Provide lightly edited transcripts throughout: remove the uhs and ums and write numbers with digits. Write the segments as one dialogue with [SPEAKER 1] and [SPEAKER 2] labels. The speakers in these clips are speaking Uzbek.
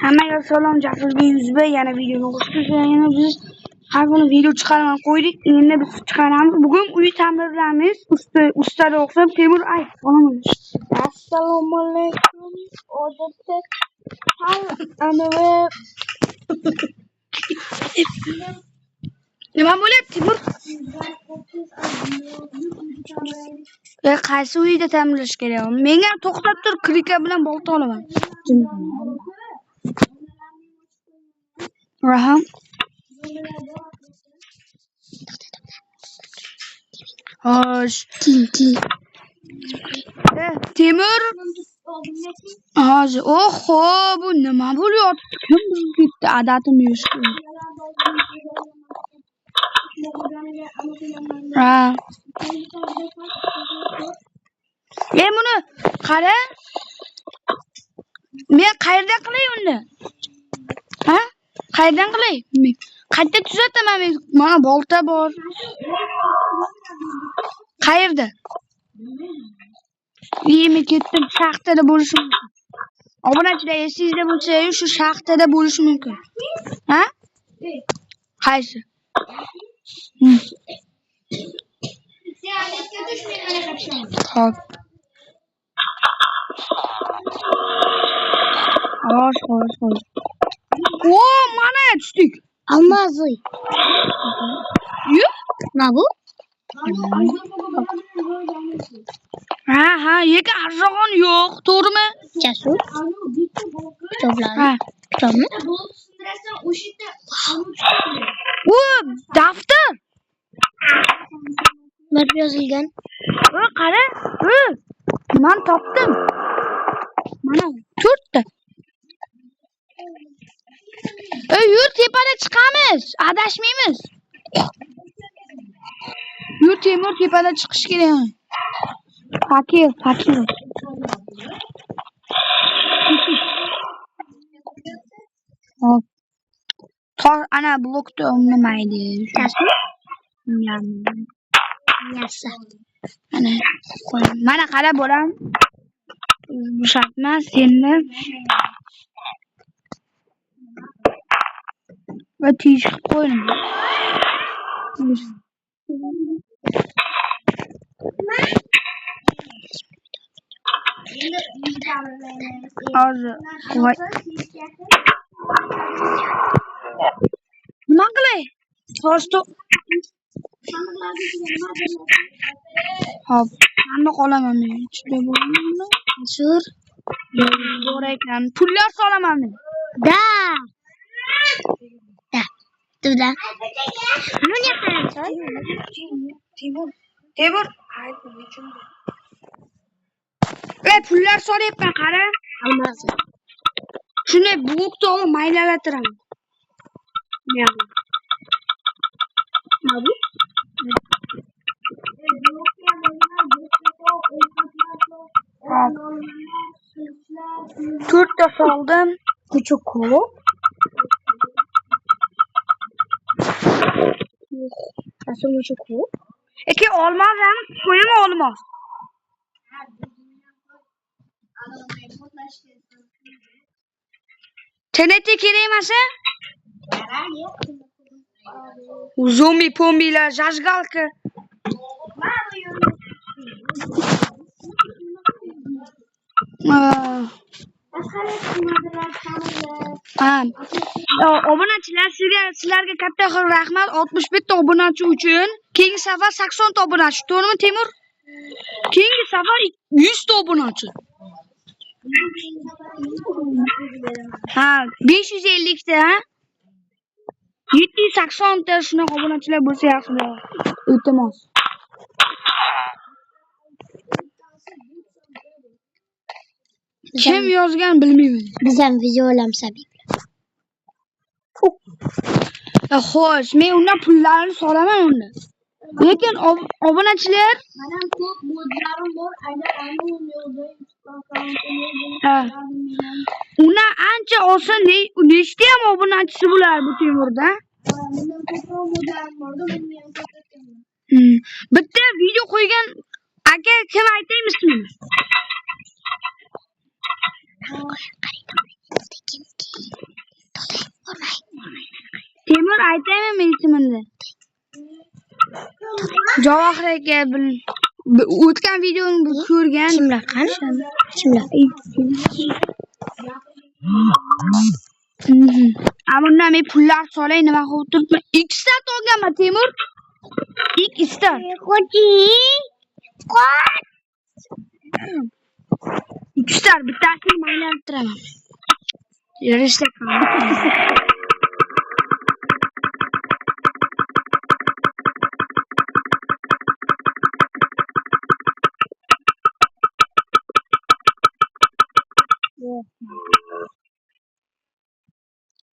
[SPEAKER 1] Hammaga salom, Jafarbek Yuzbek yana videoga xush kelibsizlar. Yana biz har kuni video chiqarib qo'ydik. Endi biz chiqaramiz. Bugun uy ta'mirlaymiz. Ustaga o'xshab Temur ayt.
[SPEAKER 2] Assalomu alaykum. Odatda anavi
[SPEAKER 1] nima bo'lyapti Temur? Qaysi uyda ta'mirlash kerak? Menga to'xtab tur, klika bilan bolta olaman. Rahim. Xo'sh. Temur. Hozir. Oho, bu nima bo'lyapti? Kim bitta adatim yo'q. Ha. Buni qara. Men qayerdan qilay unda? Ha? Qayerdan qilay? Qayerda tuzataman men? Mana bolta bor. Qayerda? Men ketdim, shaxtada bo'lishi mumkin. Obunachilar esingizda bo'lsa, shu shaxtada bo'lishi mumkin. Ha? Qaysi? Xo'p. Xo'sh. O, mana tushdik.
[SPEAKER 2] almazi.
[SPEAKER 1] Yo'q.
[SPEAKER 2] Nima bu?
[SPEAKER 1] Ha, lekin arzon yo'q, to'g'rimi?
[SPEAKER 2] Jasur. Kitoblar.
[SPEAKER 1] Ha.
[SPEAKER 2] Kitobmi?
[SPEAKER 1] U daftar.
[SPEAKER 2] Nima yozilgan?
[SPEAKER 1] Qara. Men topdim. Mana 4 ta. Yur tepada chiqamiz. Adashmaymiz. Yur Temur tepada chiqish kerak. Fakir. Hop. Tor ana blokda o'ynamaydi.
[SPEAKER 2] Jasur.
[SPEAKER 1] Yasa. Mana qara bo'lam. Bu shart emas, senni. Va tish qo'ying. Hozir voy. Nima qilay? To'g'ri. Hop, hamma qolaman men. Ichida bo'lamanmi? Sur. Bor ekan. Pullar solaman men.
[SPEAKER 2] Da. Tuda. Nima qilsan?
[SPEAKER 1] Temur. Pullar solyapman, qara.
[SPEAKER 2] Almazi.
[SPEAKER 1] Shuni blokda olib maylalatiraman.
[SPEAKER 2] Nima bu?
[SPEAKER 1] To'rtta soldim.
[SPEAKER 2] Kuchuk ko'p. Asıl ko'p.
[SPEAKER 1] Eki olmaz ham, qo'yim olmaz. TNT kerak emas-a? Zombi pombilar, zajgalka. Obunachilar, sizlarga katta rahmat. 65 ta obunachi uchun. Keyingi safar 80 ta obunachi. To'g'rimi Temur? Keyingi safar 100 ta obunachi. Ha, 550 ta, ha? 780 ta shunaqa obunachilar bo'lsa yaxshi bo'ladi. Iltimos. Kim yozgan bilmayman.
[SPEAKER 2] Biz ham video olamsak.
[SPEAKER 1] Xo'sh, men undan pullarni solaman unda. Lekin obunachilar
[SPEAKER 2] Mana ko'p modlarim bor,
[SPEAKER 1] Una ancha oson nechta ham obunachisi bular bu Temurda. Bitta video qo'ygan aka kim aytaymisizmi? aytaymi men ismimni? Javohir aka o'tgan videoni ko'rgan.
[SPEAKER 2] Kimlar qani? Kimlar?
[SPEAKER 1] Amunda men pullar solay nima qilib turibman? Ikkita olganman Temur. Ikkita. Ikkita bittasini maylantiramiz. Yarashda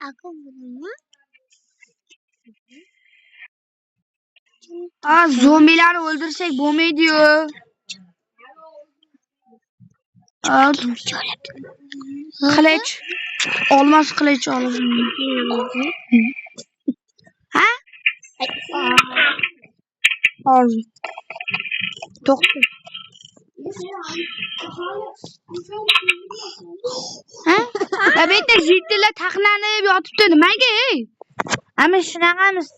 [SPEAKER 2] Aku bununla
[SPEAKER 1] zombilarni o'ldirsak bo'lmaydi-yu. Qilich. Olmos qilich olaman. Ha? Hozir. To'xta. Ha? Bitta jitlar taqlanib yotibdi. Nimaga?
[SPEAKER 2] Ama shunaqamiz.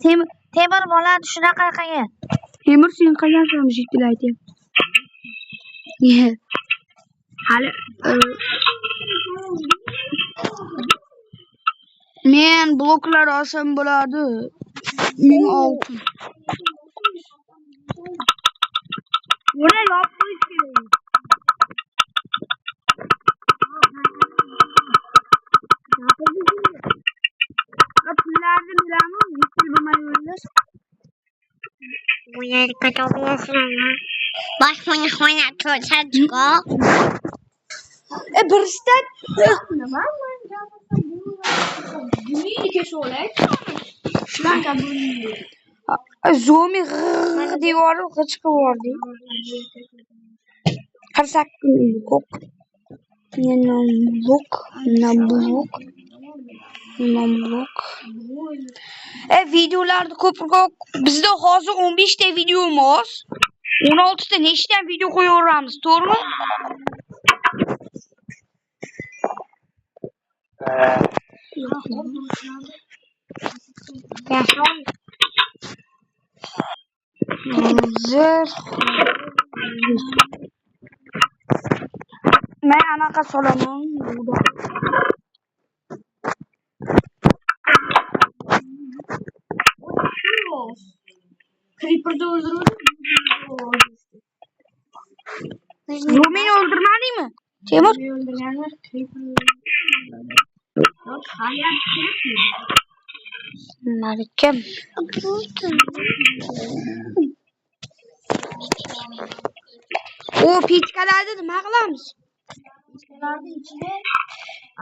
[SPEAKER 2] Temur bolani shunaqa qilgan.
[SPEAKER 1] Temur sen qilgansan jitlar aytayapti. Hali men bloklar olsam bo'ladi. 1006. Buni yopib qo'yish kerak. Pullarni beramiz, yetil bo'lmaymiz.
[SPEAKER 2] Bu yerga to'g'risini. Boshqani xona ko'rsatgo.
[SPEAKER 1] Birishdan zombi devori g'ijqib bordi. Qarsak ko'k. Namlok. Videolarni ko'proq bizda hozir 15 ta videomiz. 16 ta nechta video qo'yaveramiz, to'g'rimi? Hozir men anaqa solaman. Creeper'da öldürüldü. Zombini öldürmedin mi? Temur? Öldürenler Marikem. O pitkalarda nima qilamiz? Pitkalarda ichine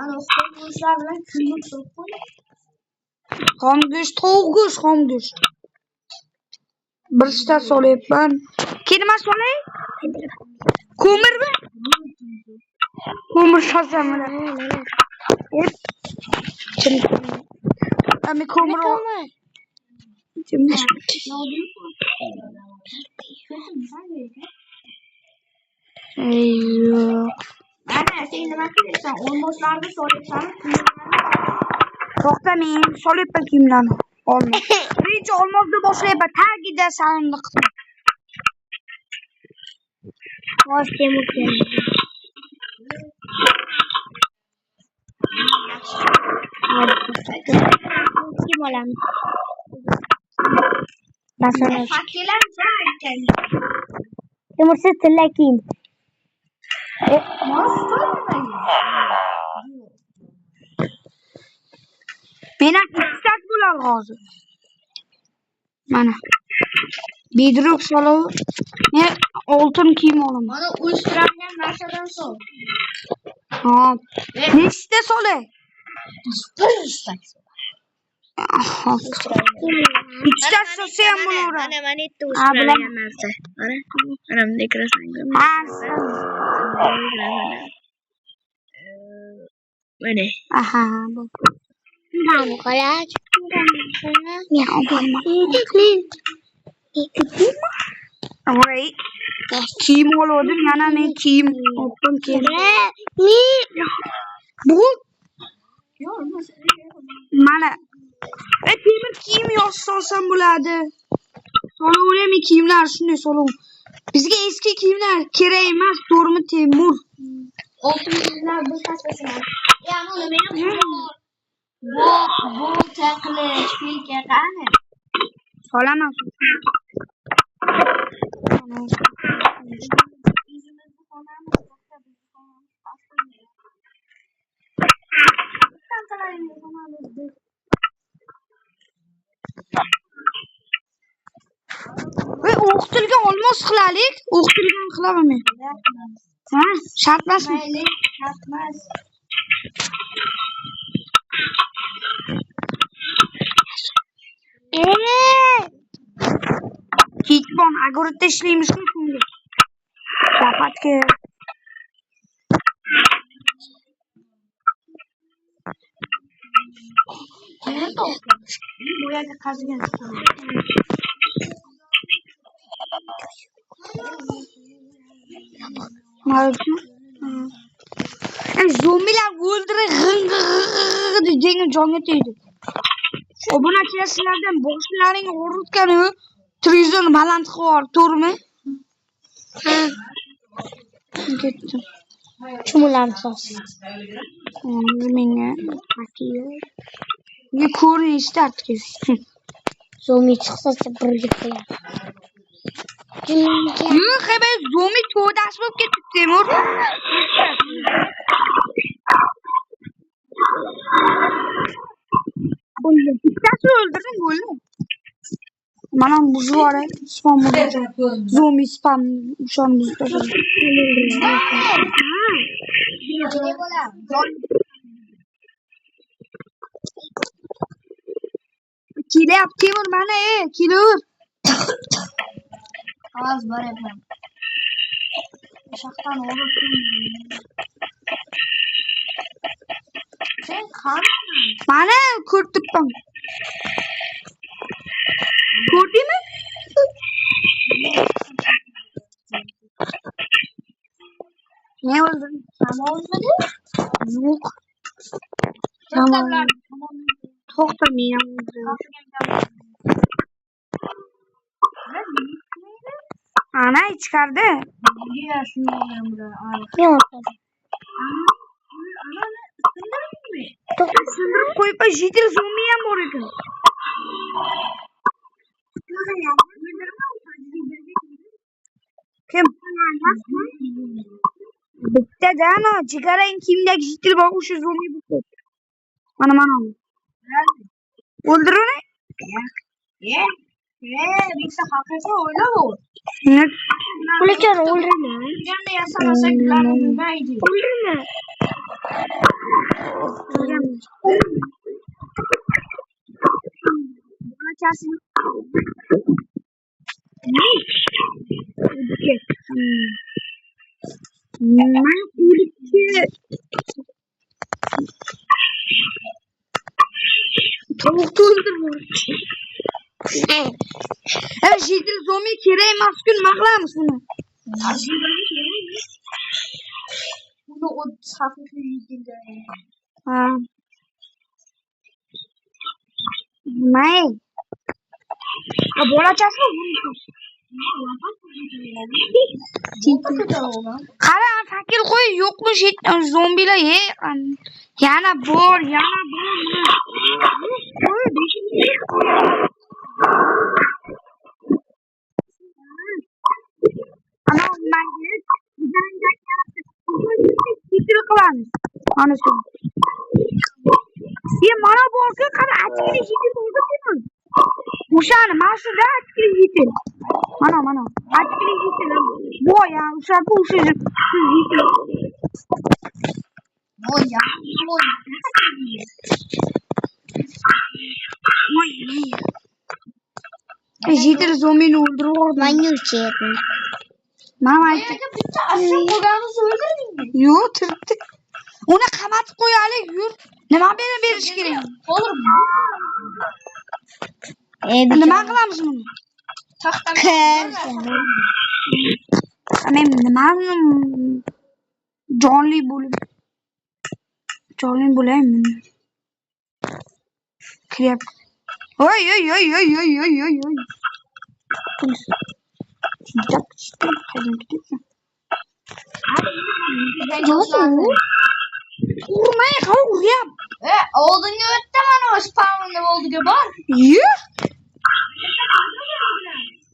[SPEAKER 1] ana xomgo'shtlar bilan kuyib turib qo'y. Xomgo'sht, tovuq go'sht, xomgo'sht. Birishta solyapman. Kelma solay? Ko'mirmi? Ko'mir shazam mana. Ami ko'mir. Ana sen nima qilyapsan? Olmoslarni solyapsan. To'xta, men solyapman kiyimlarni. Olmos. Birinchi olmosni boshlayapman. Tagida sandiq.
[SPEAKER 2] Bosh Temur keldi. Kim olamiz? Masala.
[SPEAKER 1] Fakilan ekan.
[SPEAKER 2] Temur siz tillaking.
[SPEAKER 1] Mena istak bo'ladi hozir. Mana. Bedrock solov. Men oltin kiyim olaman. Mana o'stiradigan narsadan sol. Ha. Nechta solay? Ikkita solsa ham bo'laveradi.
[SPEAKER 2] Mana bitta o'stiradigan narsa. Mana bunday kirasan. Mana.
[SPEAKER 1] Aha.
[SPEAKER 2] Mana qolaj.
[SPEAKER 1] Voy. Kiyim oldim, yana men kiyim oldim kiyim. Bu mana Temir kiyim solsam bo'ladi. Solaveraymi kiyimlar shunday solav. Bizga eski kiyimlar kerak emas, to'g'rimi Temur?
[SPEAKER 2] Oltinlar bu tasmasini. Yani onu benim bu takliş filke qani?
[SPEAKER 1] Solaman. Ve o'qitilgan olmos qilaylik. O'qitilgan qilavermay. Ha, shart emasmi?
[SPEAKER 2] Şartmaz.
[SPEAKER 1] Kitbon agorda ishlaymiz shunga. Zapatga. Bu yerga qazigan. Zombilar o'ldirib g'ing jonga tegdi. Obunachilardan boshlaring o'rutgani televizorni baland qilib to'g'rimi? Ketdim.
[SPEAKER 2] Çumularım sos.
[SPEAKER 1] Menga pakiyo. Ne ko'rinishdi artık.
[SPEAKER 2] Zomi çıksa birga qilar.
[SPEAKER 1] Yo'q, ben zombi to'dasi bo'lib ketdi, Temur. Bittasi o'ldirdim, bo'ldi. Mana buzu var, spam buzu. Zombi spam şan buzu. Kile yap Temur bana kile vur.
[SPEAKER 2] Az var efendim. Şaktan olur. Sen kan.
[SPEAKER 1] Bana kurttum. Kurdi mi? Ne oldu?
[SPEAKER 2] Tamam olmadı.
[SPEAKER 1] Yok. Tamam. Çok da mı ya? Ana çıkardı.
[SPEAKER 2] Ne oldu?
[SPEAKER 1] Sınırıp koyup jitil zombiye mi uğradı? Kim? Bitti de no. Çıkarayım kimdeki jitil bakmış şu zombi bitti. Bana. Öldür onu.
[SPEAKER 2] Bilse hakikaten öyle olur.
[SPEAKER 1] Ne?
[SPEAKER 2] Kulüçer olur mu? Ben de yasamasa gülerim neydi?
[SPEAKER 1] Öldür mü? Bana çarşın. Ne? Tavuk öldürmüyor. Evet, jitil zombi kereği maskün maklar mısın?
[SPEAKER 2] Bunu o saklı yiyince.
[SPEAKER 1] Ha. Ne? Bola çarşın mı? Kara fakir koy yokmuş zombiler ye. Yana bor. Ama ben bitir kılan. Anasın. Ye mana borku kara açkili jitil oldu değil mi? Uşağını maşurda açkili jitil. Mana. Açkili jitil. Bu ya uşakı uşacık. Jitil. Jitil zombini öldürüyor.
[SPEAKER 2] Manyak çekti.
[SPEAKER 1] Mama aytdı.
[SPEAKER 2] Aslında koganızı öldürdün mü?
[SPEAKER 1] Yo tırttı. Ona kamat koyalım yürü. Nima beni beriş kerak?
[SPEAKER 2] Olur mu?
[SPEAKER 1] Nima qilamiz buni? Men nima jonli bo'laymi? Kiryapti. Oy oy oy oy oy oy oy oy. Urmay qal uryap.
[SPEAKER 2] Oldinga o'tdi mana o'sha spawnni oldiga bor.
[SPEAKER 1] Yuh.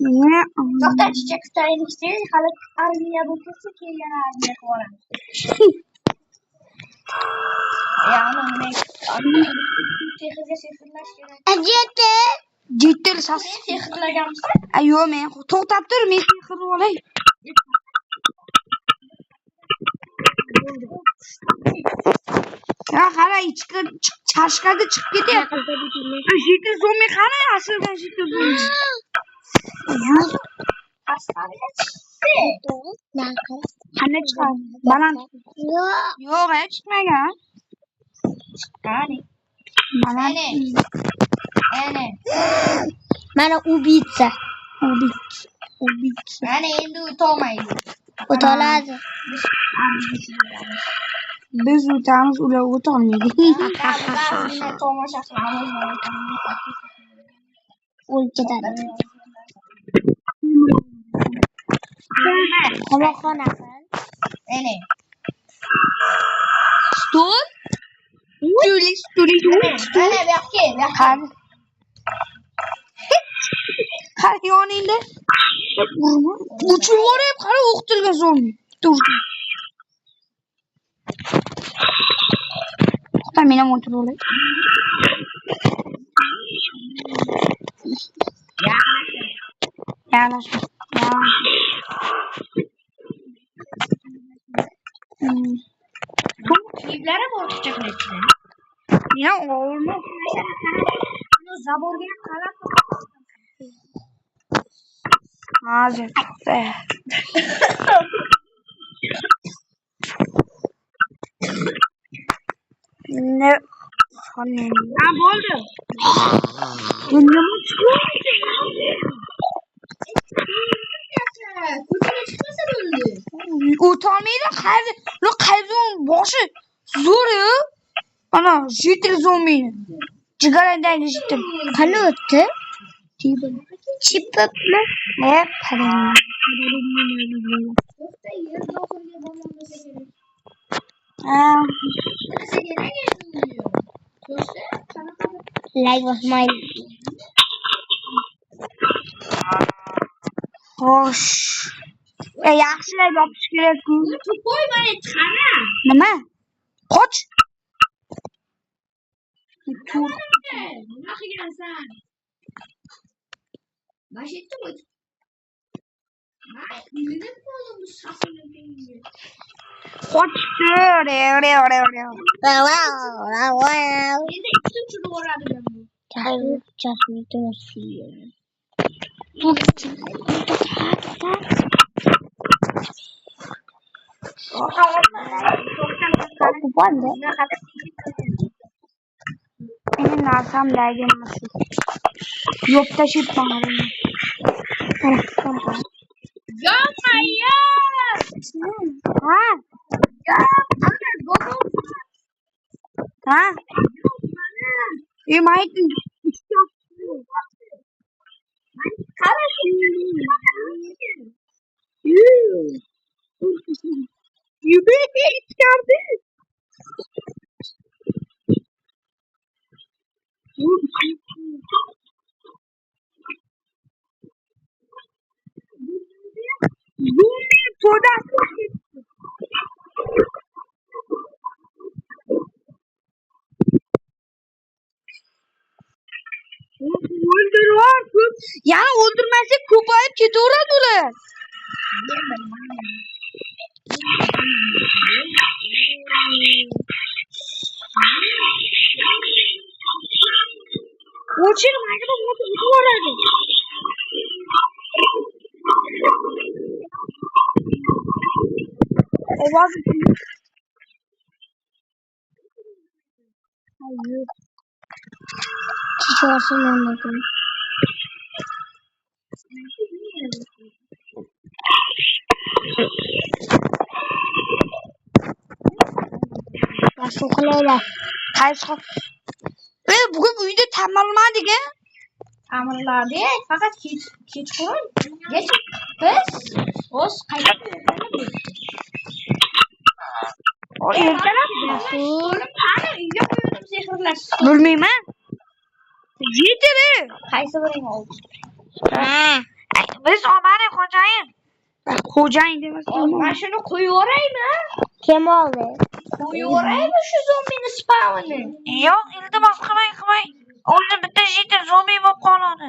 [SPEAKER 1] Ne?
[SPEAKER 2] To'xta, chechak tutaylik deydi, hali armiya bo'lib ketsa keyin armiya qilamiz. Ana men sehrlash kerak.
[SPEAKER 1] Jettir sas.
[SPEAKER 2] Sehrlaganmisan?
[SPEAKER 1] Ayo men to'xtab tur, men sehrni olay. Ya qalay chashqada chiqib ketyapti. Jettir zombi qani aslida jettir zombi.
[SPEAKER 2] Asfaltga chiqdi.
[SPEAKER 1] Qanday chiqadi? Banan. Yo'q, chiqmagan.
[SPEAKER 2] Qani?
[SPEAKER 1] Banan.
[SPEAKER 2] Ana.
[SPEAKER 3] Mana ubitsa.
[SPEAKER 1] Ubitsa.
[SPEAKER 2] Ana endi o'tolmaydi.
[SPEAKER 3] O'toladi.
[SPEAKER 1] Biz o'tamiz, ular o'tolmaydi.
[SPEAKER 2] Ba'zida tomosha qilamiz.
[SPEAKER 3] O'lib ketadi. Qamoqxona qil.
[SPEAKER 2] Ana.
[SPEAKER 1] Stol? Stuli.
[SPEAKER 2] Ana bu yoqqa.
[SPEAKER 1] Qani? Qani yoningda? Uchib borib, qani o'qtilgan zombi. Tur. To'xta, men ham o'tirib olay. Yaqinlashma.
[SPEAKER 2] Kiyimlari bor chiqachlar.
[SPEAKER 1] Ya olmaz.
[SPEAKER 2] Bunu zaborga qarab.
[SPEAKER 1] Hozir. Ne? Hani? Ha bo'ldi. Nima chiqdi?
[SPEAKER 2] Ko'chaga chiqmasa bo'ldi.
[SPEAKER 1] O'tolmaydi. Qayerdan boshi zo'r-ku. Ana jitil zombi. Jigaradagi jitil.
[SPEAKER 3] Qani o'tdi?
[SPEAKER 1] Chipibmi? Ne? Qarang.
[SPEAKER 2] To'xta, yer dohirga bormasa kerak.
[SPEAKER 1] Ha.
[SPEAKER 2] To'xta, qanaqa
[SPEAKER 3] Like bosmaydi.
[SPEAKER 1] Xo'sh. Yaxshilab yopish kerak-ku.
[SPEAKER 2] Qo'y mana qara.
[SPEAKER 1] Nima? Qoch. Tur.
[SPEAKER 2] Nima qilgansan? Mashitda o'tib. Nima bo'ldi bu safini?
[SPEAKER 1] Qochdi.
[SPEAKER 2] Endi ikkita tushirib yuboradi bu.
[SPEAKER 3] Just need to see you.
[SPEAKER 1] Ini narsamdagi musu. Yo'qda shitmadim.
[SPEAKER 2] Yo'qmayya!
[SPEAKER 1] Ha? Ha? Maytin.
[SPEAKER 2] Qara
[SPEAKER 1] Yubey çıkardı. Zombi soda. Öldürüyor. Yani öldürmezsek kopayıp gidiyorlar ulan. Uçur mayda motor uçuyorlardı. Oğaz. Hayır.
[SPEAKER 3] Çiçeği anladım.
[SPEAKER 1] Sokulaylar. Qaysi bugün uyda tamamlamadik-a?
[SPEAKER 2] amirlarni faqat kechqurun biz o'z qaytamiz.
[SPEAKER 1] Ertalab
[SPEAKER 2] Qani uyga qo'ydim sehrlash.
[SPEAKER 1] bilmayman. Yetiri.
[SPEAKER 2] Qaysi biring oldi?
[SPEAKER 1] Biz omani xo'jayin. Xo'jayin demasdan.
[SPEAKER 2] Mana shuni qo'yaveraymi?
[SPEAKER 3] Kim oldi?
[SPEAKER 2] Qo'yaveraymi shu zombini spavni?
[SPEAKER 1] Yo'q, iltimos qilmang. O'zi bitta jiti zombi bo'lib qoladi.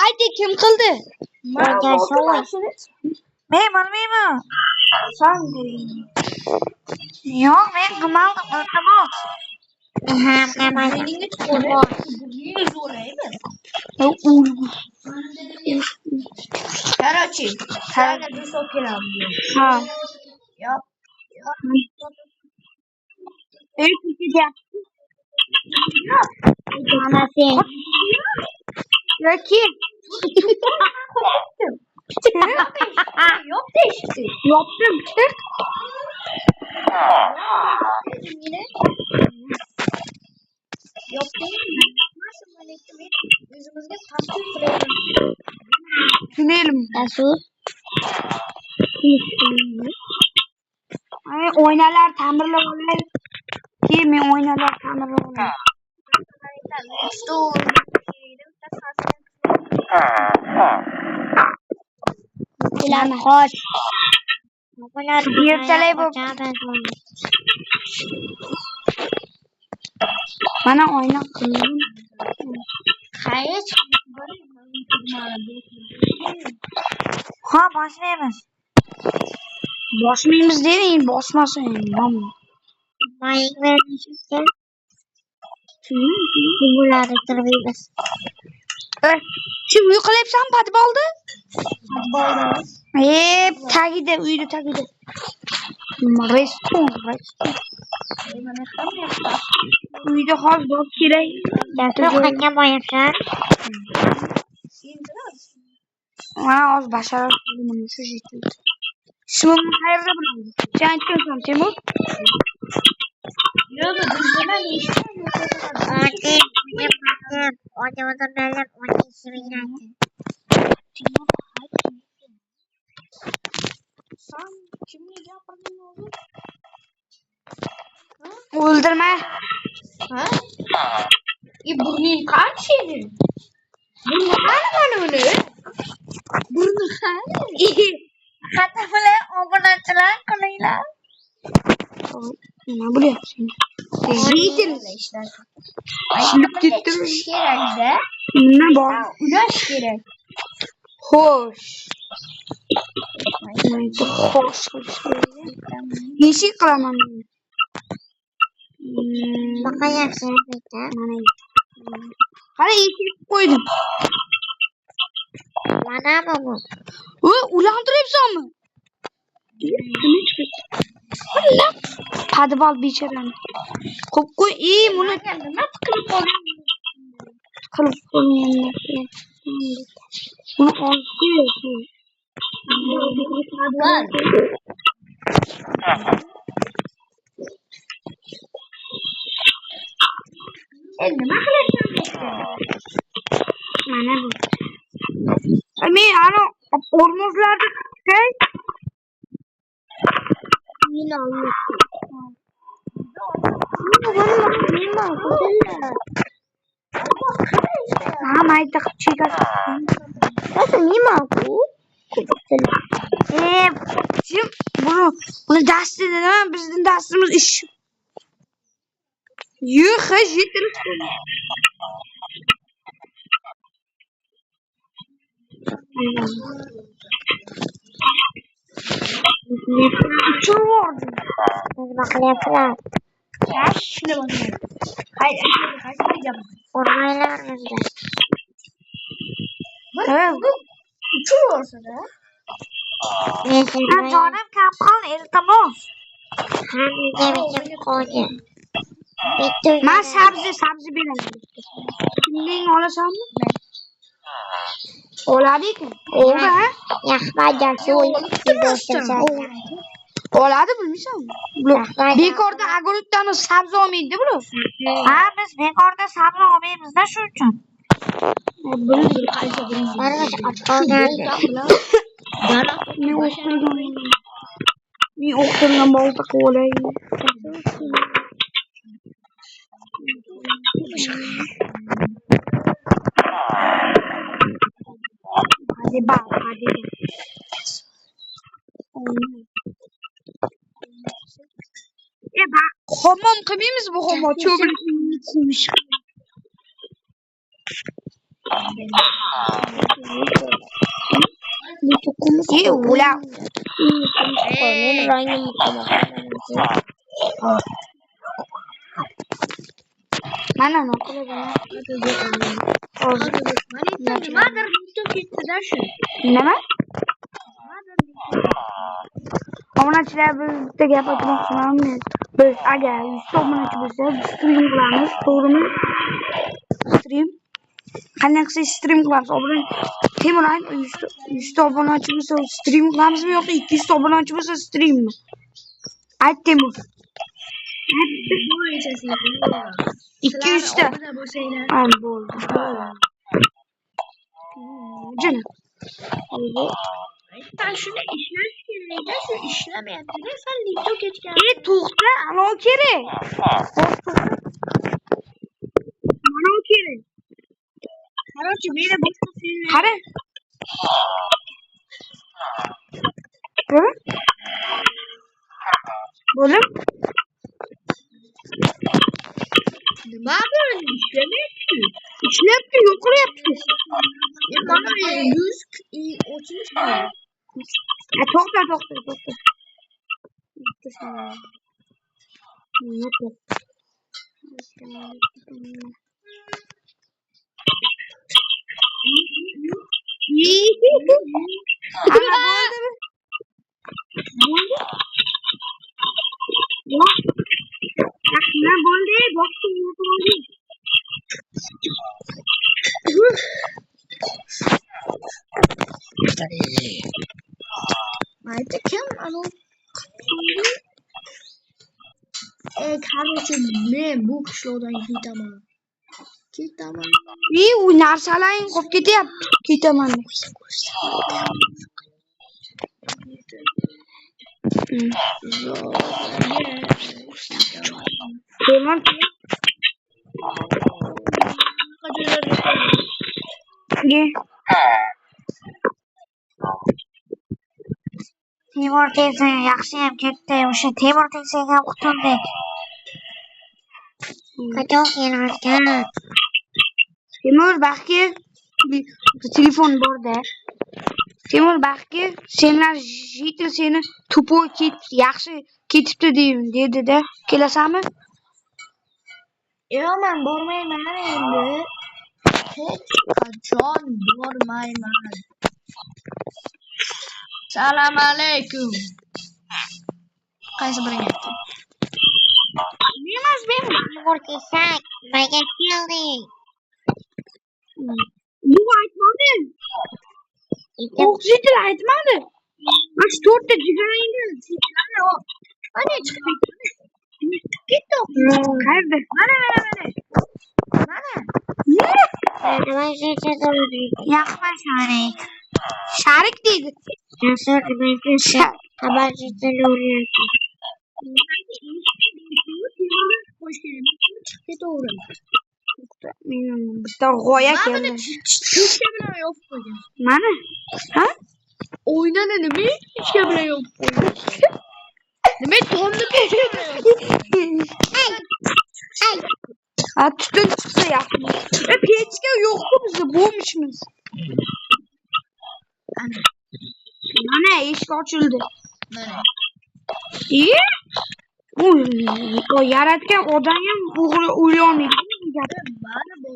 [SPEAKER 1] Ayting kim qildi?
[SPEAKER 2] Men
[SPEAKER 1] bilmayman.
[SPEAKER 2] Sen
[SPEAKER 1] Yo'q, men qilmadim, iltimos.
[SPEAKER 2] Meninga chiqaveraymi? Короче, sana bir so'p kelamiz.
[SPEAKER 1] Ha.
[SPEAKER 2] Yo'q.
[SPEAKER 3] Mana sen.
[SPEAKER 1] Yoki.
[SPEAKER 2] Yo'q deyishdi.
[SPEAKER 1] Yopdim. Chiq.
[SPEAKER 2] Yo'q deyishdi. O'zimizga tasvir qilaylik.
[SPEAKER 1] Tunelim.
[SPEAKER 3] Rasul.
[SPEAKER 1] Ay, oynalar ta'mirlab olay. Men oynalar ta'mirlab olay.
[SPEAKER 3] Bilan qoch.
[SPEAKER 1] Ertalay bo'lib. Mana oyna qildim.
[SPEAKER 2] Qayerga
[SPEAKER 1] Ha, boshlaymiz. Bosmaymiz deding, bosmasin.
[SPEAKER 3] Mayik verishga. Bularni tirmaymiz.
[SPEAKER 1] Shu uy qilyapsan, podbolda?
[SPEAKER 2] Podbolda.
[SPEAKER 1] Tagida, uyda tagida. Restoran. Uyda hozir bo'p kerak.
[SPEAKER 3] Yo'qqa boyasan.
[SPEAKER 1] Ha, hozir basharov shu yerda. Ismim qayerda bo'ladi? Sen aytgansan, Temur?
[SPEAKER 2] Yo'q, bizda Sen kimni gapirding o'zi?
[SPEAKER 1] O'ldirma.
[SPEAKER 2] Ha? Burning qancha edi? Burni qani mana uni? Burni qani?
[SPEAKER 1] Xata bilan obunachilar qilinglar. Nima bo'lyapti?
[SPEAKER 2] Ishlar.
[SPEAKER 1] Tushunib ketdim.
[SPEAKER 2] Kerak-da.
[SPEAKER 1] Nima bor?
[SPEAKER 2] Ulash kerak.
[SPEAKER 1] Xo'sh. Nechik qilaman?
[SPEAKER 3] Baqayapsan.
[SPEAKER 1] Qara eshik qo'ydim.
[SPEAKER 3] Manami bu?
[SPEAKER 1] Ulantiryapsanmi? Podbol bechorani. Qo'yib qo'y. Buni
[SPEAKER 2] Nima qilib qo'yding?
[SPEAKER 1] qilib qo'yganman. Buni olib qo'y.
[SPEAKER 2] Nima qilyapsan?
[SPEAKER 1] Mana bu. Men ana o'rmozlarda chiqay.
[SPEAKER 3] Meni olib.
[SPEAKER 1] Ha, mayda chiqar.
[SPEAKER 3] Nasıl nima bu?
[SPEAKER 1] Buni dastida nima? Bizning dastimiz ish. Yo'q, yetim.
[SPEAKER 3] Nima qilyapsizlar?
[SPEAKER 2] Shuni bo'lmaydi. Qayerga
[SPEAKER 3] Urmaylar bizda.
[SPEAKER 2] uchaversa-da.
[SPEAKER 1] Jonim kam qoldi, iltimos.
[SPEAKER 3] Hammaga qo'ygan.
[SPEAKER 1] Men sabzi beraman. Kimning olasanmi? Oladi-ku. O'g'ri, ha?
[SPEAKER 3] Yaxmagan so'y.
[SPEAKER 1] Oladi bilmaysanmi? Bekorda огородdan sabzi olmaydi bular.
[SPEAKER 3] Ha, biz bekorda sabr olmaymiz-da shu uchun.
[SPEAKER 1] Bildim qaysi birinchi.
[SPEAKER 3] Barimiz och qolgandi.
[SPEAKER 1] Men o'qtirgan bolta qo'lay. Hadi bak, hadi. Bak, homon qilmaymiz bu homon cho'g'il. Ular
[SPEAKER 3] Men rangim
[SPEAKER 1] mana nima qiladi?
[SPEAKER 2] Nimadir YouTube ketdi-da shu.
[SPEAKER 1] Nima? Obunachilar bitta gap aytmoqchiman. Biz agar 100 obunachi bo'lsa, stream qilamiz, to'g'rimi? Stream. Qanday qilsa stream qilamiz? Temur ayt 100 obunachi bo'lsa stream qilamizmi yoki 200 obunachi bo'lsa streammi? Ayt Temur. 200 ta. Ay bo'ldi. Jana.
[SPEAKER 2] Sen şunu işlemek yerine şu işlemeyen bile sen video geçken.
[SPEAKER 1] To'xta, ana kerak. Mana kerak.
[SPEAKER 2] Короче, meni boshqa filmlar.
[SPEAKER 1] Qara. Bo'lib?
[SPEAKER 2] Nima bo'ldi? İşlemek.
[SPEAKER 1] Ishlayapti, yo'q qilyapti.
[SPEAKER 2] Mana 100 ochilish kerak.
[SPEAKER 1] To'xta. Ana bo'ldimi? Nima bo'ldi? Boshqa bo'ldi.
[SPEAKER 2] Mayda kim anu? Короче, men bu qishloqdan ketaman.
[SPEAKER 1] U narsalaring qolib ketyapti. Ketaman. Temur.
[SPEAKER 3] Temur teyze yaxshiyam ketdi. O'sha Temur teyzaga ham qutuldik. Qachon kelarkan?
[SPEAKER 1] Temur baxtga telefon borda. Temur baxtga senlar jitil seni tupoy yaxshi ketibdi dedi-da. Kelasanmi?
[SPEAKER 2] Yo'q, men bormayman endi. Hech qachon bormayman. Assalomu alaykum. Qaysi biring aytdi?
[SPEAKER 3] Temur teyza, nimaga kelding?
[SPEAKER 1] Yo'q aytmadi. O'qituvchilar aytmadi. Mana shu 4 ta jigarangni silkilani o.
[SPEAKER 2] Mana chiqdi. Ketdi.
[SPEAKER 1] Qayerda?
[SPEAKER 2] Mana.
[SPEAKER 3] Nima yoqma sharik.
[SPEAKER 1] Sharik deydi.
[SPEAKER 3] Jasur demakchi xabarchilar o'ryapti.
[SPEAKER 2] Ketaverim.
[SPEAKER 1] Men bitta g'oya keldi.
[SPEAKER 2] Tushga bilan yopib qo'ygan.
[SPEAKER 1] Mana. Ha?
[SPEAKER 2] O'ynani nima tushga bilan yopib qo'ygan? Nima tomni tushga bilan
[SPEAKER 1] Ha, tutun chiqsa yaxshi. Pechka yo'q-ku bizda bo'lmishmiz. Mana eshik ochildi.
[SPEAKER 2] Mana.
[SPEAKER 1] O yaratgan odam ham o'g'ri o'ylamaydi.
[SPEAKER 2] Mana bu.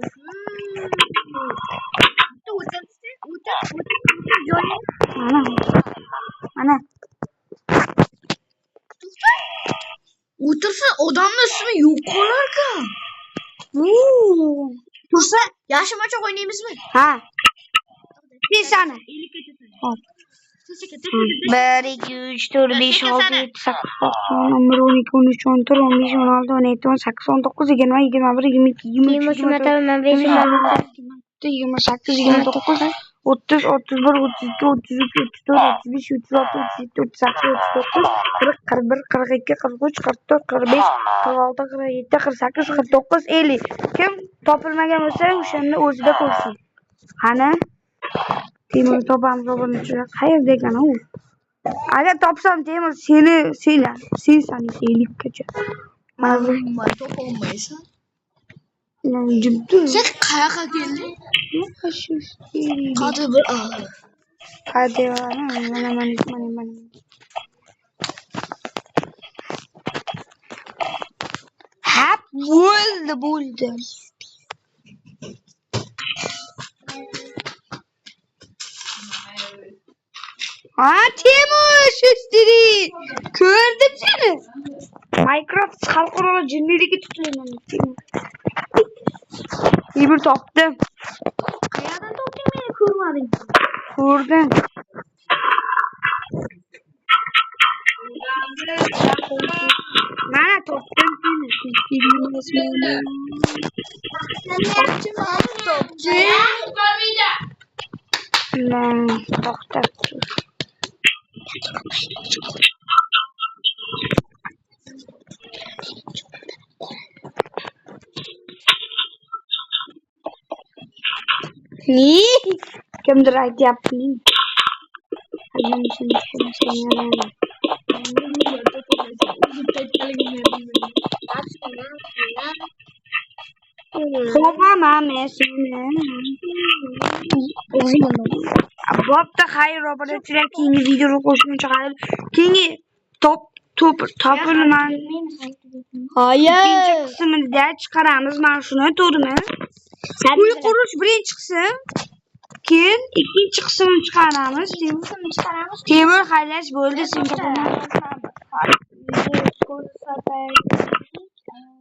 [SPEAKER 1] Mana.
[SPEAKER 2] O'tirsa odamning ismi yo'q qolar-ku.
[SPEAKER 1] Tursa,
[SPEAKER 2] Yashimachoq o'ynaymizmi?
[SPEAKER 1] ha. Pesana. Hop. 1, 2, 3, 4, 5, 6, 7, 8, 9, 10, 11, 12, 13, 14, 15, 16, 17, 18, 19, 20, 21, 22, 23, 24, 28, 29, 30, 31, 32, 33, 34, 35, 36, 37, 38, 39, 40, 41, 42, 43, 44, 45, 46, 47, 48, 49, 50. Kim topilmagan bo'lsa, o'shanda o'zida ko'rsin. Qani? Temur topamiz, obunachilar. Qayerda ekan u? Agar topsam Temur sen saniylikkacha. Mana bu
[SPEAKER 2] topolmaysan.
[SPEAKER 1] jibdi.
[SPEAKER 2] Sen qayoqqa kelding? Qadi bir og'ir.
[SPEAKER 1] Qadi mana. Hap bo'ldi. Temur shustiri. Ko'rdim seni. Minecraft xalqaro jinnilikka tutlayman. Temur topdim.
[SPEAKER 2] Qayerdan topding meni ko'rmading?
[SPEAKER 1] Ko'rdim. Mana topdim seni. To'xtab tur. Kimdir aytyapti. Topaman men seni. Bo'pti, xayr, obunachilar keyingi videoga qo'shimcha qilib, keyingi topilman. Ikkinchi qismida chiqaramiz mana shuni, to'g'rimi? Uy qurish birinchi qism, keyin ikkinchi qismini chiqaramiz. Temur xaylash bo'ldi, sen topaman.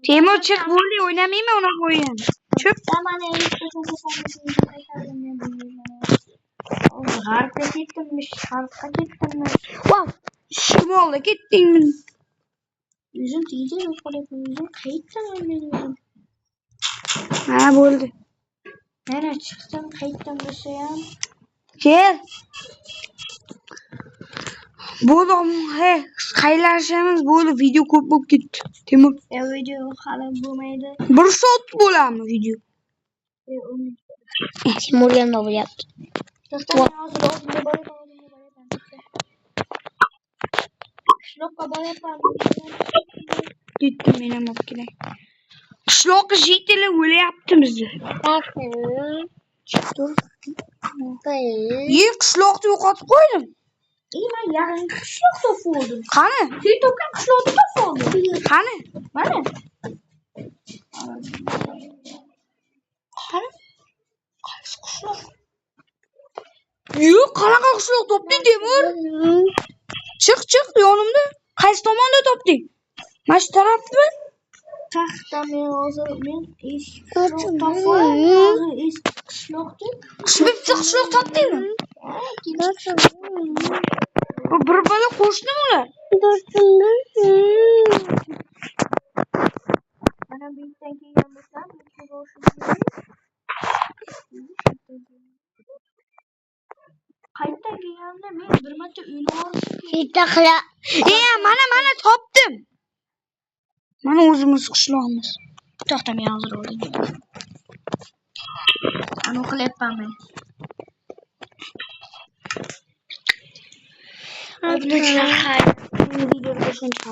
[SPEAKER 1] Temur chiq bo'ldi, o'ynamayman uni qo'yin. Chiq.
[SPEAKER 2] G'arbga ketdimmi?
[SPEAKER 1] Voy, shimolga ketdingmi?
[SPEAKER 2] O'zim tegdi, yo'qolyapman. O'zim qayerdan o'ynadim?
[SPEAKER 1] Ha, bo'ldi.
[SPEAKER 2] Mana chiqdim, qayerdan bo'lsa ham.
[SPEAKER 1] Kel. Bo'ldi, xayrlashamiz, bo'ldi. Video ko'p bo'lib ketdi. Temur.
[SPEAKER 2] Video hali bo'lmaydi.
[SPEAKER 1] 1 soat bo'ladimi video?
[SPEAKER 3] Timur yanında bo'lyapti.
[SPEAKER 2] Qishloqqa boryapman.
[SPEAKER 1] Ketdim men ham olib kelay. Qishloqqa jitellar o'layapti bizni. Qishloqni yo'qotib qo'ydim.
[SPEAKER 2] Men yaxshi qishloq topib oldim.
[SPEAKER 1] Qani?
[SPEAKER 2] Sen topgan qishloqni topib oldim.
[SPEAKER 1] Qani?
[SPEAKER 2] Mana.
[SPEAKER 1] Qaysi qishloq? Yo'q, qanaqa qishloq topding, Temur? Chiq yonimda. Qaysi tomonda topding? Mana shu tarafmi?
[SPEAKER 2] Taxta men eski qishloq topdim. Eski qishloqda.
[SPEAKER 1] Bitta qishloq topdingmi? Bu bir bola qo'shnimi ular?
[SPEAKER 2] Mana bu yerdan kelgan bo'lsam, qayerdan kelganimda men bir marta uyni
[SPEAKER 1] Mana topdim. Mana o'zimiz qishloqimiz.
[SPEAKER 2] to'xta, men hozir o'rdim. Ana qilyapman men.
[SPEAKER 1] Videoga qo'shimcha